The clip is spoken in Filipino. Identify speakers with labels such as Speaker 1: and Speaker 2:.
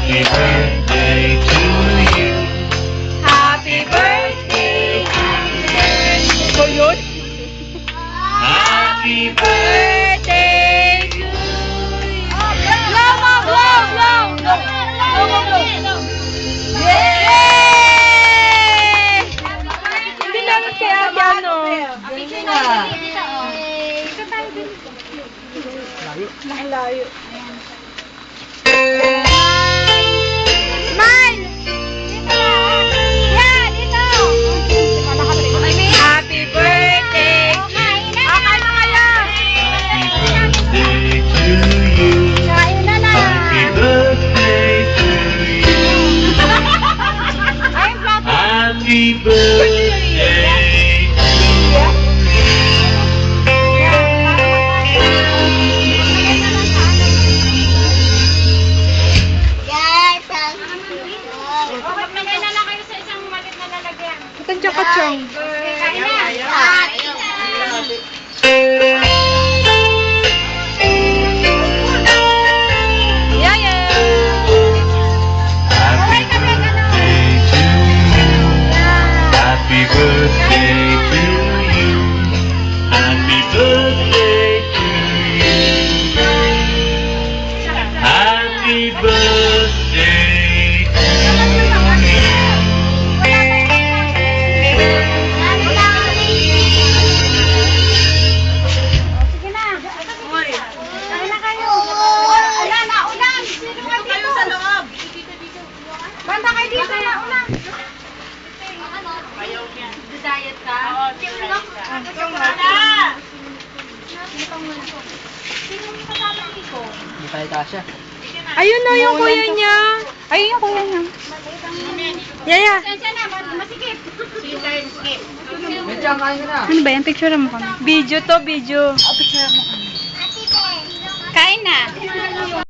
Speaker 1: Happy birthday to you.
Speaker 2: Happy birthday.
Speaker 3: So yun?
Speaker 1: Happy
Speaker 2: Birthday to you. Blow, mom, blow, blow. Blow. Yay!
Speaker 3: Hindi naman kaya ano.
Speaker 2: Picture na.
Speaker 3: Ang layo.
Speaker 2: Smile! Yeah, dito. Happy birthday. Okay na kayo.
Speaker 1: birthday to you.
Speaker 2: Kain na na.
Speaker 1: Happy birthday to you.
Speaker 2: Ay, plato.
Speaker 1: Happy birthday to you.
Speaker 2: Maglagay na lang kayo sa isang malit na lalagyan.
Speaker 3: Ba't ka chong?
Speaker 2: Kain na.
Speaker 1: Happy birthday to you. Happy birthday to you. Happy birthday to you. Happy birthday to you.
Speaker 2: Sige na. Kain na kayo. Ulan na, ulan. Sino kayo sa loob? Banda kayo dito na, ulan. Ayaw niya. Diet ka? Oo, diet ka. Sino kasama dito?
Speaker 4: Hindi tayo kasya.
Speaker 3: Ayun na yung kuya niya. Ayun yung kuya niya. Yaya.
Speaker 2: Sensya na, masikip.
Speaker 4: Medyo, kain ka na.
Speaker 3: Ano ba yan? Picture mo kami. Video to, video.
Speaker 2: Kain na.